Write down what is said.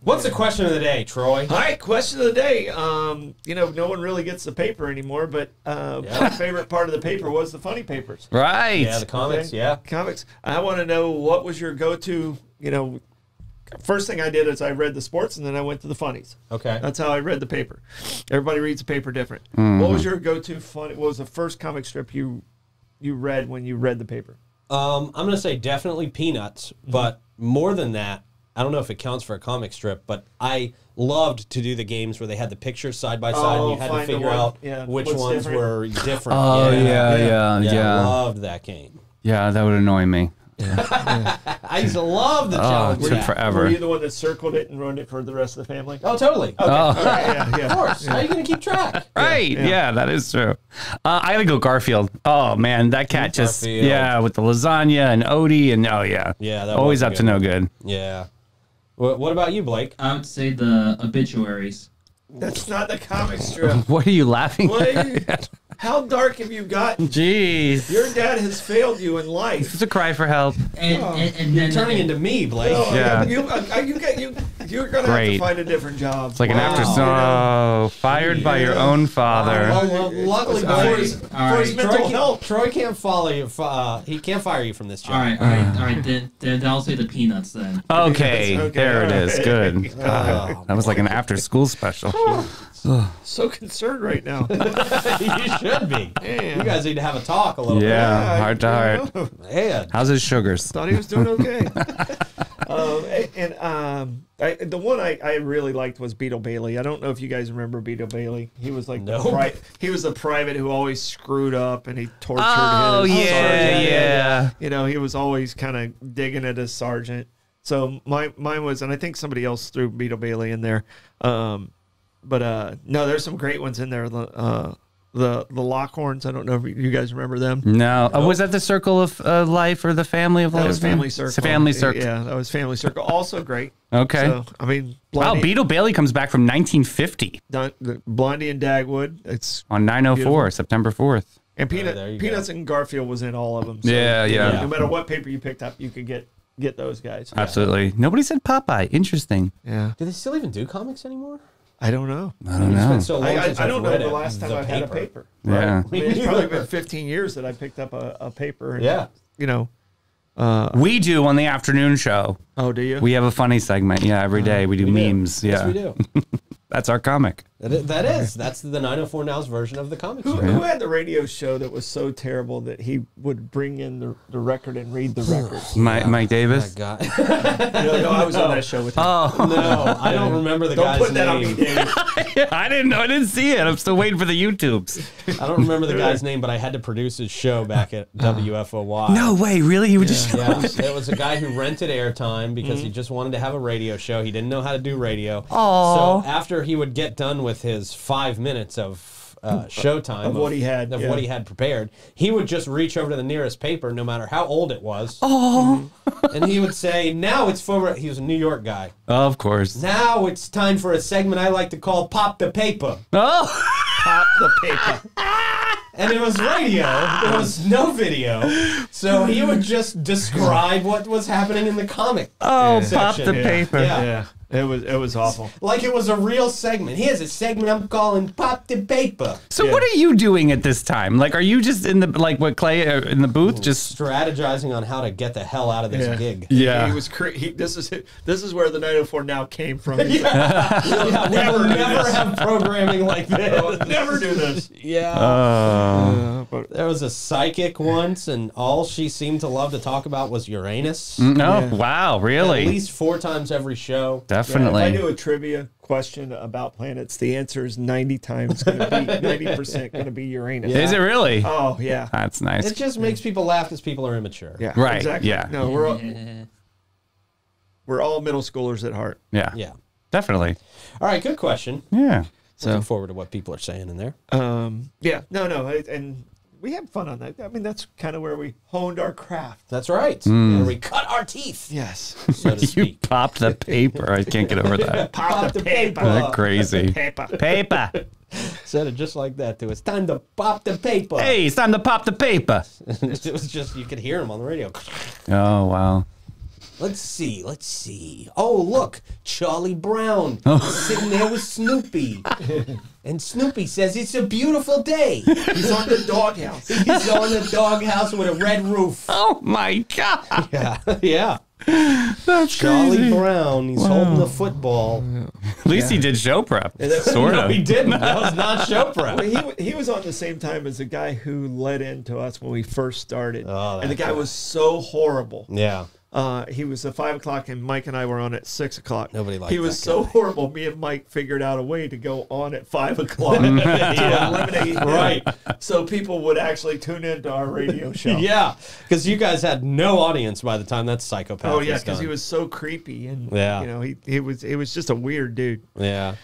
What's the question of the day, Troy? All right, question of the day. You know, no one really gets the paper anymore, but my favorite part of the paper was the funny papers. Right. Yeah, the comics, Comics. I want to know what was your go-to, you know, first thing I did is I read the sports, and then I went to the funnies. Okay. That's how I read the paper. Everybody reads the paper different. What was your go-to funny? What was the first comic strip you read when you read the paper? I'm going to say definitely Peanuts, but more than that, I don't know if it counts for a comic strip, but I loved to do the games where they had the pictures side by side and you had to figure out which ones were different. Oh, yeah. I loved that game. Yeah, that would annoy me. I used to love the challenge. It took forever. Were you the one that circled it and ruined it for the rest of the family? Oh, totally. Okay. Of course. How are you going to keep track? Right. Yeah, that is true. I gotta go Garfield. Oh man, that cat just with the lasagna and Odie and that always up to no good. Yeah. What about you, Blake? I would say the obituaries. That's not the comic strip. What are you laughing at? How dark have you gotten? Jeez. Your dad has failed you in life. It's a cry for help. And You're turning into me, Blake. Oh, yeah. You're going to have to find a different job. It's like an after fired by your own father. Well, luckily, for his mental health. Troy can't follow you. He can't fire you from this job. All right. Then I'll say the Peanuts then. Okay, there it is. Good. That was like an after-school special. So concerned right now. You should be. Man. You guys need to have a talk a little bit. Yeah, heart to heart. Man. How's his sugars? Thought he was doing okay. The one I really liked was Beetle Bailey. I don't know if you guys remember Beetle Bailey. He was like he was the private who always screwed up and he tortured his sergeant. Yeah. You know, he was always kind of digging at his sergeant. So mine was, and I think somebody else threw Beetle Bailey in there. But no, there's some great ones in there. The Lockhorns. I don't know if you guys remember them. No. Was that the Circle of Life or the Family of Life? That was Family Circle. It's a Family Circle. Yeah, that was Family Circle. Also great. Okay. So, I mean, wow, Beetle Bailey comes back from 1950. Blondie and Dagwood. It's on 9/04, beautiful. September 4th. And Peanuts and Garfield was in all of them. So, yeah. No matter what paper you picked up, you could get those guys. Absolutely. Nobody said Popeye. Interesting. Yeah. Do they still even do comics anymore? I don't know. I don't know. So long since I don't know read the last time I had a paper. Yeah. Right? I mean, it's probably been 15 years that I picked up a paper. And, yeah. You know. We do on the afternoon show. Oh, do you? We have a funny segment. Yeah, every day we do memes. Yes, Yeah. we do. That's our comic. That's the 904 Now's version of the comic strip. Who had the radio show that was so terrible that he would bring in the record and read the record? Mike Davis? Oh, my God. No, I was on that show with him. Oh. No, I don't remember the guy's name. Don't put that on me, Dave. I didn't know. I didn't see it. I'm still waiting for the YouTubes. I don't remember the guy's name, but I had to produce his show back at WFOY. No way. Really? He would just show up? It was a guy who rented airtime because he just wanted to have a radio show. He didn't know how to do radio. Aww. So after he would get done with his 5 minutes of showtime of what he had what he had prepared, he would just reach over to the nearest paper, no matter how old it was. Oh. And he would say, "Now it's for." He was a New York guy. Of course. Now it's time for a segment I like to call "Pop the Paper." Oh. Pop the paper. And it was radio. There was no video. So he would just describe what was happening in the comic. Oh, section. pop the paper. Yeah. It was awful. Like it was a real segment. Here's a segment I'm calling "Pop the Paper." So what are you doing at this time? Like, are you just in the Clay in the booth, just strategizing on how to get the hell out of this gig? Yeah, he was. This is where the 904 Now came from. We will never have programming like this. We'll never do this. Yeah. There was a psychic once, and all she seemed to love to talk about was Uranus. No, wow, really? At least 4 times every show. Definitely. Yeah, if I do a trivia question about planets, the answer is 90% going to be Uranus. Is it really? Oh yeah, that's nice. It just makes people laugh because people are immature. Yeah, right. Exactly. Yeah. No, we're all middle schoolers at heart. Yeah. Yeah. Definitely. All right. Good question. Yeah. Looking forward to what people are saying in there. Yeah. No. And we had fun on that. I mean, that's kind of where we honed our craft. That's right. Where we cut our teeth. Yes. So to speak. You popped the paper. I can't get over that. Pop the paper. That's crazy. Paper. Said it just like that too. It's time to pop the paper. Hey, it's time to pop the paper. It was just, you could hear him on the radio. Oh, wow. Let's see. Oh, look, Charlie Brown sitting there with Snoopy. And Snoopy says it's a beautiful day. He's on the doghouse. He's on the doghouse with a red roof. Oh my God. Yeah. That's Charlie crazy. Brown, he's holding the football. At least he did show prep. Sort No, of. he didn't. That was not show prep. Well, he was on the same time as the guy who led into us when we first started. Oh, and the guy that's was so horrible. Yeah. He was at 5 o'clock, and Mike and I were on at 6 o'clock. Nobody liked He was that so guy. horrible. Me and Mike figured out a way to go on at 5 o'clock to eliminate him. Right. So people would actually tune into our radio show. Yeah, because you guys had no audience by the time that psychopath Oh yeah, was because done. he was so creepy, and Yeah. you know, he was just a weird dude. Yeah.